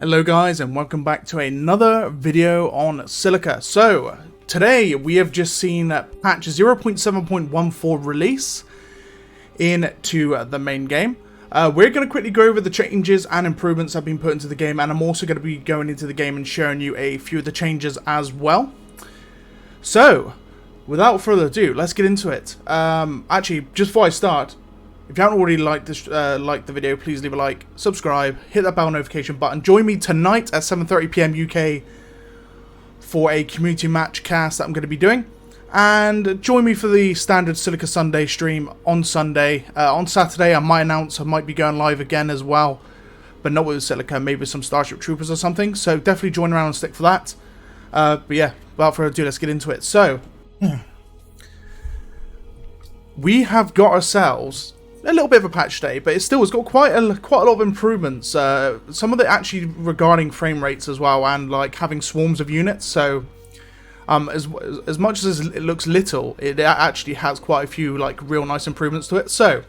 Hello guys, and welcome back to another video on Silica. So today we have just seen patch 0.7.14 release into the main game. We're going to quickly go over the changes and improvements that have been put into the game, and I'm also going to be going into the game and showing you a few of the changes as well. So without further ado, let's get into it. Actually, just before I start, if you haven't already liked the video, please leave a like, subscribe, hit that bell notification button. Join me tonight at 7:30 PM UK for a community match cast that I'm going to be doing. And join me for the standard Silica Sunday stream on Sunday. On Saturday, I might be going live again as well. But not with Silica, maybe with some Starship Troopers or something. So definitely join around and stick for that. But yeah, without further ado, let's get into it. So, we have got ourselves a little bit of a patch today, but it's got quite a lot of improvements. Some of it actually regarding frame rates as well, and like having swarms of units. So as much as it looks little, it actually has quite a few like real nice improvements to it. So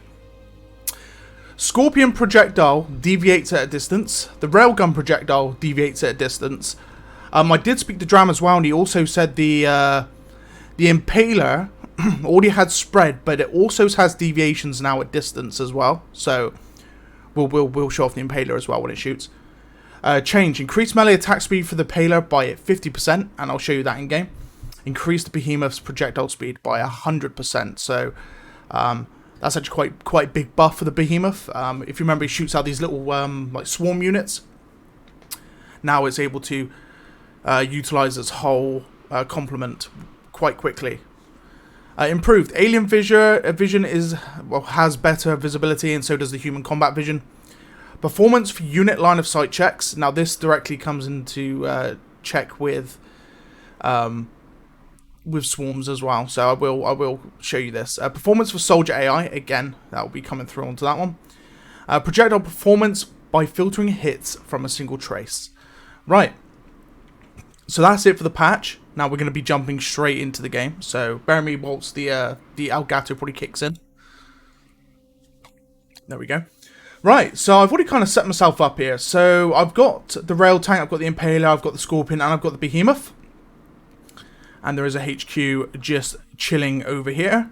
Scorpion projectile deviates at a distance. The railgun projectile deviates at a distance. I did speak to Dram as well, and he also said the Impaler already had spread, but it also has deviations now at distance as well. So we'll show off the Impaler as well when it shoots. Change: increase melee attack speed for the Impaler by 50%, and I'll show you that in game. Increase the Behemoth's projectile speed by 100%. So that's actually quite a big buff for the Behemoth. If you remember, he shoots out these little like swarm units. Now it's able to utilize its whole complement quite quickly. Improved alien vision has better visibility, and so does the human combat vision. Performance for unit line of sight checks. Now this directly comes into check with swarms as well. So I will show you this. Performance for soldier AI, again that will be coming through onto that one. Projectile performance by filtering hits from a single trace. Right. So that's it for the patch. Now we're going to be jumping straight into the game. So bear me whilst the Elgato probably kicks in. There we go. Right, so I've already kind of set myself up here. So I've got the rail tank, I've got the Impaler, I've got the Scorpion, and I've got the Behemoth. And there is a HQ just chilling over here,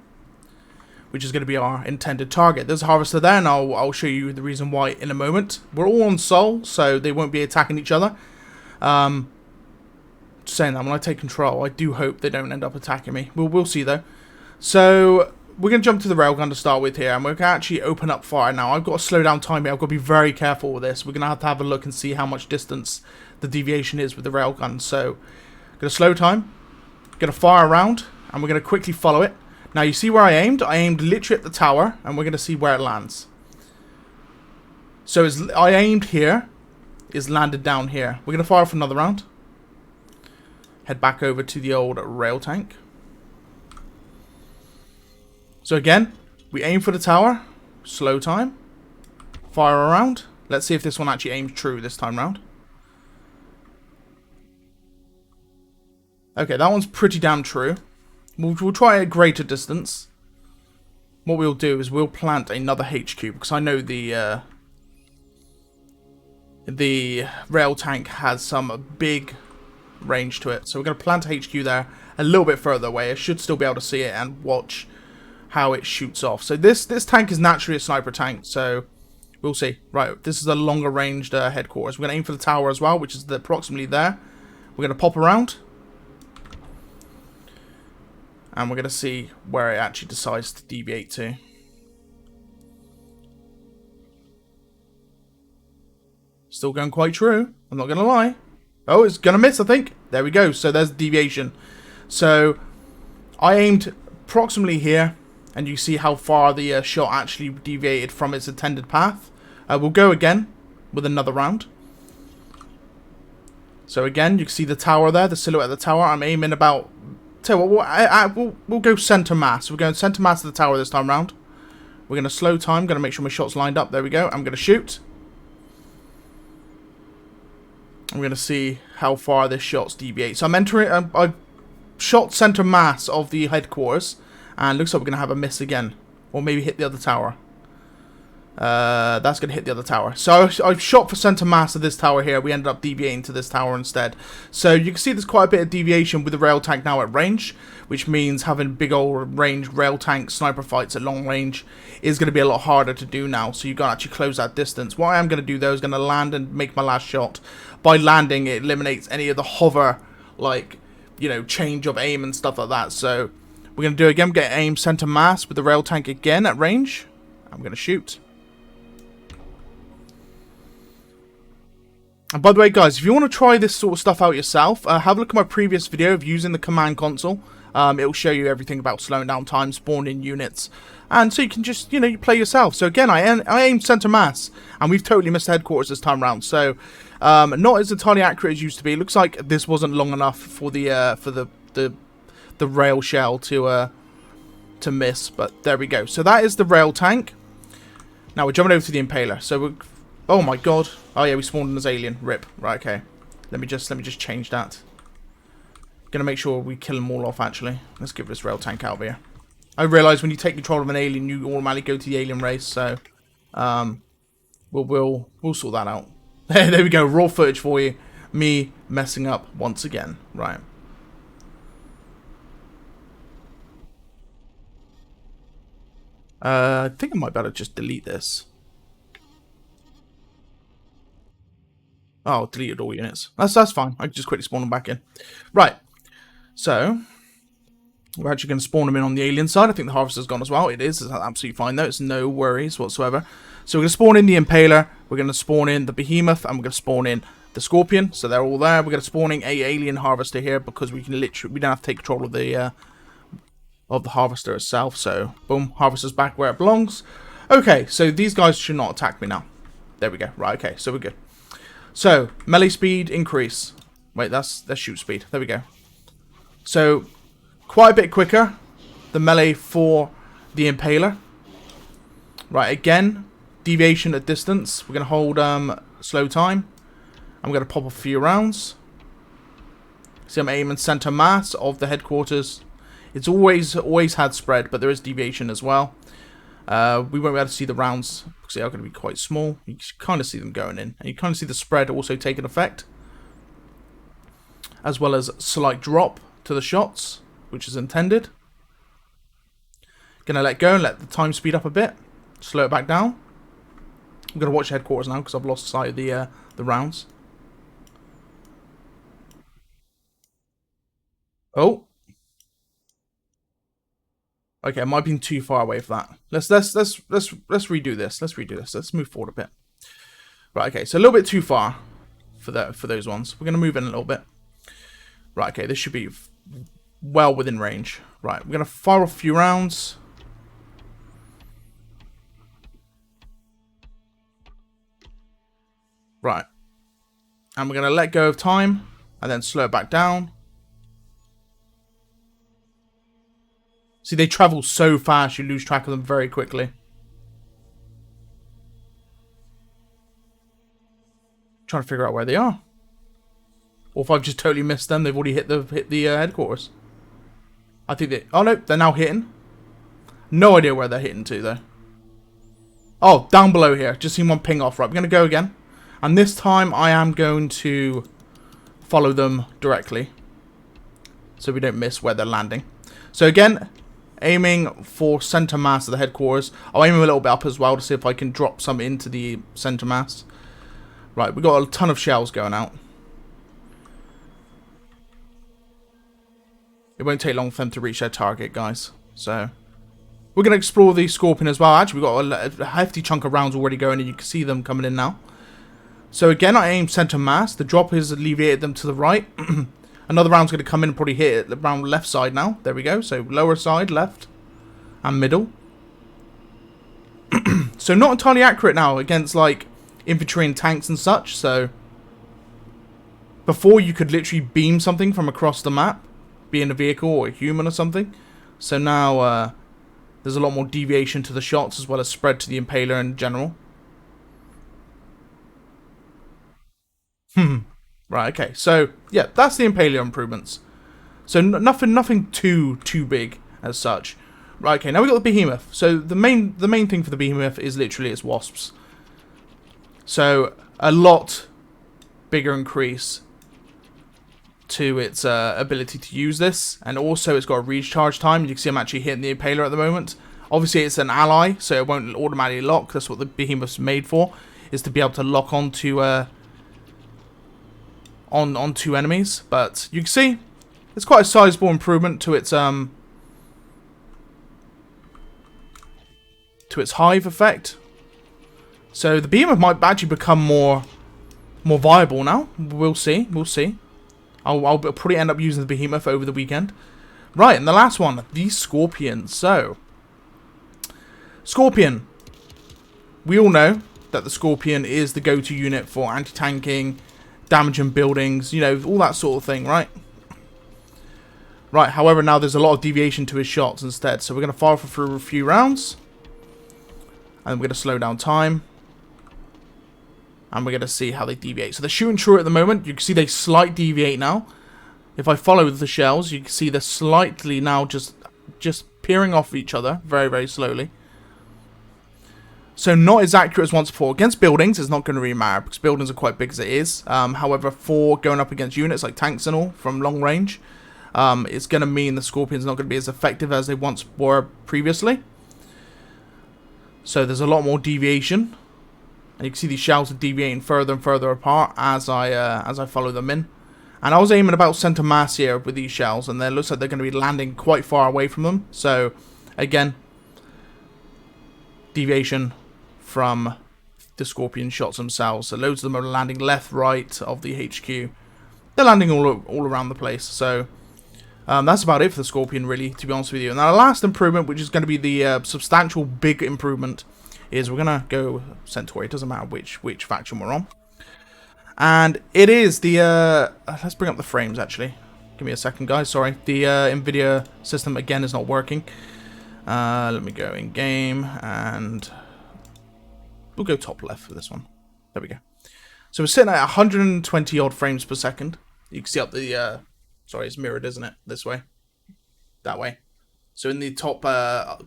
which is going to be our intended target. There's a harvester there, and I'll show you the reason why in a moment. We're all on Sol, so they won't be attacking each other. Just saying that when I take control, I do hope they don't end up attacking me. We'll see though. So we're going to jump to the railgun to start with here, and we're going to actually open up fire now. I've got to slow down time here. I've got to be very careful with this. We're going to have a look and see how much distance the deviation is with the railgun. So going to slow time, going to fire around, and we're going to quickly follow it. Now you see where I aimed? I aimed literally at the tower, and we're going to see where it lands. So I aimed here, it's landed down here. We're going to fire for another round. Head back over to the old rail tank. So again, we aim for the tower, slow time, fire around. Let's see if this one actually aims true this time round. Okay, that one's pretty damn true. We'll try a greater distance. What we'll do is we'll plant another HQ, because I know the rail tank has some big range to it. So we're going to plant a HQ there a little bit further away. I should still be able to see it and watch how it shoots off. So this tank is naturally a sniper tank, so we'll see. Right, this is a longer ranged headquarters. We're going to aim for the tower as well, which is approximately there. We're going to pop around, and we're going to see where it actually decides to deviate to. Still going quite true, I'm not going to lie. Oh, it's going to miss, I think. There we go. So there's the deviation. So I aimed approximately here, and you see how far the shot actually deviated from its intended path. We'll go again with another round. So again, you can see the tower there, the silhouette of the tower. I'm aiming about... Tell you what, we'll go center mass. We're going center mass of the tower this time round. We're going to slow time. Going to make sure my shot's lined up. There we go. I'm going to shoot. I'm going to see how far this shot's deviate. So I'm entering... I've shot center mass of the headquarters, and looks like we're going to have a miss again. Or maybe hit the other tower. That's going to hit the other tower. So I've shot for center mass of this tower here. We ended up deviating to this tower instead. So you can see there's quite a bit of deviation with the rail tank now at range, which means having big old range rail tank sniper fights at long range is going to be a lot harder to do now. So you've got to actually close that distance. What I am going to do though is going to land and make my last shot. By landing, it eliminates any of the hover, like, you know, change of aim and stuff like that. So we're going to do it again. Get aim center mass with the rail tank again at range. I'm going to shoot. And by the way, guys, if you want to try this sort of stuff out yourself, have a look at my previous video of using the command console. It will show you everything about slowing down time, spawning units, and so you can just, you know, you play yourself. So again, I aim center mass, and we've totally missed headquarters this time around. So not as entirely accurate as used to be. It looks like this wasn't long enough for the rail shell to miss, but there we go. So that is the rail tank. Now we're jumping over to the Impaler. So we're, oh my god. Oh yeah, we spawned in as alien. Rip. Right, okay. Let me just change that. Gonna make sure we kill them all off actually. Let's get this rail tank out of here. I realise when you take control of an alien, you automatically go to the alien race, so we'll sort that out. There we go, raw footage for you. Me messing up once again. Right. I think I might better just delete this. Oh, deleted all units. That's fine. I can just quickly spawn them back in. Right. So we're actually going to spawn them in on the alien side. I think the harvester's gone as well. It is. It's absolutely fine though. It's no worries whatsoever. So we're going to spawn in the Impaler. We're going to spawn in the Behemoth, and we're going to spawn in the Scorpion. So they're all there. We're going to spawn in a alien harvester here because we can literally, we don't have to take control of the harvester itself. So boom, harvester's back where it belongs. Okay, so these guys should not attack me now. There we go. Right. Okay, so we're good. So melee speed increase. Wait, that's shoot speed. There we go. So quite a bit quicker, the melee for the Impaler. Right, again, deviation at distance. We're going to hold slow time. I'm going to pop a few rounds. See, I'm aiming center mass of the headquarters. It's always had spread, but there is deviation as well. We won't be able to see the rounds because they are going to be quite small. You can kind of see them going in. And you kind of see the spread also taking effect. As well as slight drop to the shots, which is intended. Gonna let go and let the time speed up a bit. Slow it back down. I'm gonna watch headquarters now because I've lost sight of the rounds. Oh. Okay, I might have been too far away for that. Let's redo this. Let's redo this. Let's move forward a bit. Right, okay, so a little bit too far for those ones. We're gonna move in a little bit. Right, okay, this should be well within range. Right, we're going to fire off a few rounds. Right. And we're going to let go of time and then slow it back down. See, they travel so fast, you lose track of them very quickly. Trying to figure out where they are. Or if I've just totally missed them, they've already hit the headquarters. I think they... Oh, no, they're now hitting. No idea where they're hitting to, though. Oh, down below here. Just seen one ping off. Right, we're going to go again. And this time, I am going to follow them directly. So we don't miss where they're landing. So again, aiming for center mass of the headquarters. I'll aim them a little bit up as well to see if I can drop some into the center mass. Right, we've got a ton of shells going out. It won't take long for them to reach their target, guys. So we're going to explore the Scorpion as well. Actually, we've got a hefty chunk of rounds already going, and you can see them coming in now. So again, I aim center mass. The drop has alleviated them to the right. Another round's going to come in and probably hit it around left side now. There we go. So lower side, left, and middle. So not entirely accurate now against like infantry and tanks and such. So before you could literally beam something from across the map, be in a vehicle or a human or something. So now there's a lot more deviation to the shots as well as spread to the Impaler in general. Right, okay. So yeah, that's the Impaler improvements. So nothing too big as such. Right, okay, now we got the Behemoth. So the main thing for the Behemoth is literally its wasps. So a lot bigger increase to its ability to use this, and also it's got a recharge time. You can see I'm actually hitting the Impaler at the moment. Obviously it's an ally, so it won't automatically lock. That's what the Behemoth's made for, is to be able to lock onto onto enemies. But you can see it's quite a sizable improvement to its hive effect. So the Behemoth might actually become more viable now. We'll see. We'll see. I'll probably end up using the Behemoth over the weekend. Right, and the last one, the Scorpion. So, Scorpion. We all know that the Scorpion is the go-to unit for anti-tanking, damaging buildings, you know, all that sort of thing, right? Right, however, now there's a lot of deviation to his shots instead. So we're going to fire through a few rounds. And we're going to slow down time. And we're going to see how they deviate. So they're shooting true at the moment. You can see they slight deviate now. If I follow the shells, you can see they're slightly now just peering off each other very, very slowly. So not as accurate as once before. Against buildings, it's not going to really matter because buildings are quite big as it is. However, for going up against units like tanks and all from long range, it's going to mean the Scorpion's not going to be as effective as they once were previously. So there's a lot more deviation. And you can see these shells are deviating further and further apart as I follow them in. And I was aiming about center mass here with these shells, and it looks like they're going to be landing quite far away from them. So, again, deviation from the Scorpion shots themselves. So loads of them are landing left, right of the HQ. They're landing all around the place. So that's about it for the Scorpion, really, to be honest with you. And now the last improvement, which is going to be the substantial big improvement, is we're going to go Centauri. It doesn't matter which faction we're on. And it is the... let's bring up the frames, actually. Give me a second, guys. Sorry. The NVIDIA system, again, is not working. Let me go in game, and we'll go top left for this one. There we go. So we're sitting at 120 odd frames per second. You can see up the... sorry, it's mirrored, isn't it? This way. That way. So in the top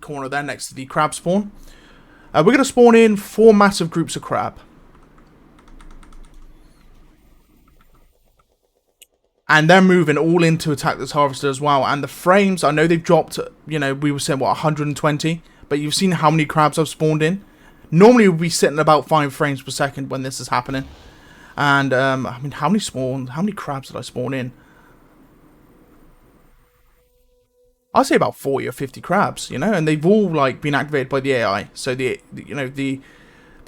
corner there, next to the crab spawn. We're going to spawn in 4 massive groups of crab. And they're moving all in to attack this harvester as well. And the frames, I know they've dropped, you know, we were saying, what, 120? But you've seen how many crabs I've spawned in. Normally we'll be sitting about 5 frames per second when this is happening. And, I mean, how many crabs did I spawn in? I'd say about 40 or 50 crabs, you know, and they've all like been activated by the AI. So the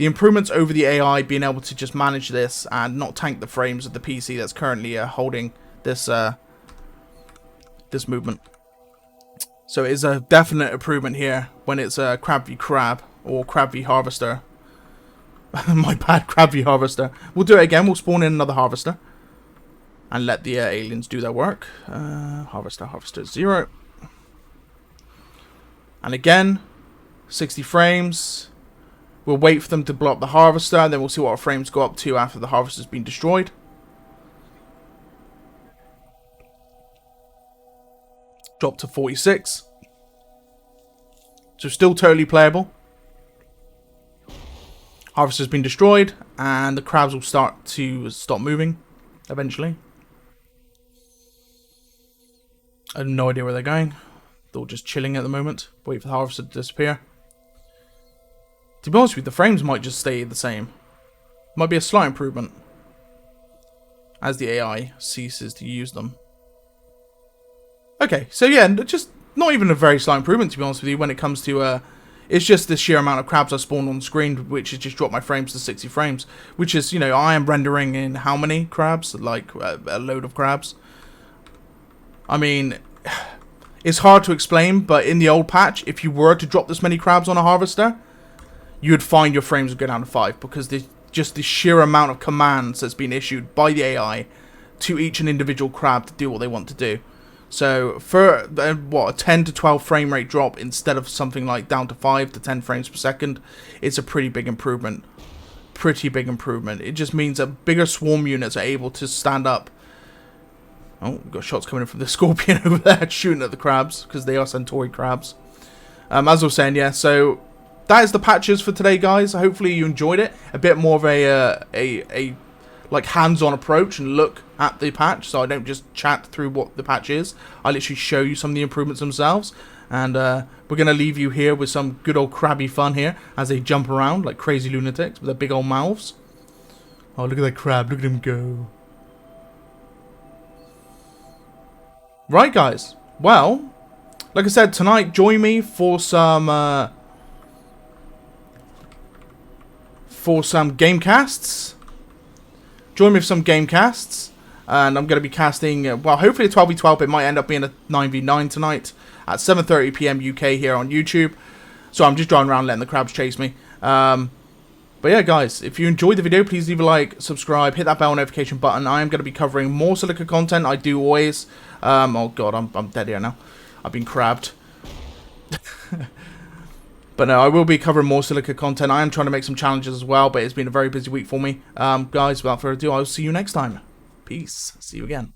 improvements over the AI being able to just manage this and not tank the frames of the PC that's currently holding this this movement. So it is a definite improvement here when it's crab v crab or crab v harvester. My bad, crab v harvester. We'll do it again. We'll spawn in another harvester and let the aliens do their work. Harvester 0. And again, 60 frames. We'll wait for them to blow up the harvester, and then we'll see what our frames go up to after the harvester's been destroyed. Drop to 46. So still totally playable. Harvester's been destroyed, and the crabs will stop moving eventually. I have no idea where they're going. They're all just chilling at the moment. Wait for the harvester to disappear. To be honest with you, the frames might just stay the same. Might be a slight improvement as the AI ceases to use them. Okay, so yeah, just not even a very slight improvement, to be honest with you, when it comes to... it's just the sheer amount of crabs I spawned on screen, which has just dropped my frames to 60 frames. Which is, you know, I am rendering in how many crabs? Like, a load of crabs. I mean... It's hard to explain, but in the old patch, if you were to drop this many crabs on a harvester, you would find your frames would go down to 5, because there's just the sheer amount of commands that's been issued by the AI to each and individual crab to do what they want to do. So for what, a 10 to 12 frame rate drop instead of something like down to 5 to 10 frames per second, it's a pretty big improvement. Pretty big improvement. It just means that bigger swarm units are able to stand up. Oh, we've got shots coming in from the Scorpion over there shooting at the crabs, because they are Centauri crabs. As I was saying, yeah, so that is the patches for today, guys. Hopefully you enjoyed it. A bit more of a like hands-on approach and look at the patch, so I don't just chat through what the patch is. I literally show you some of the improvements themselves. And we're going to leave you here with some good old crabby fun here as they jump around like crazy lunatics with their big old mouths. Oh, look at that crab. Look at him go. Right, guys. Well, like I said, tonight, join me for some game casts. Join me for some game casts. And I'm going to be casting, well, hopefully a 12v12. It might end up being a 9v9 tonight at 7:30 PM UK here on YouTube. So I'm just driving around letting the crabs chase me. But yeah, guys, if you enjoyed the video, please leave a like, subscribe, hit that bell notification button. I am going to be covering more Silica content. I do always. Oh, God, I'm dead here now. I've been crabbed. But no, I will be covering more Silica content. I am trying to make some challenges as well, but it's been a very busy week for me. Guys, without further ado, I'll see you next time. Peace. See you again.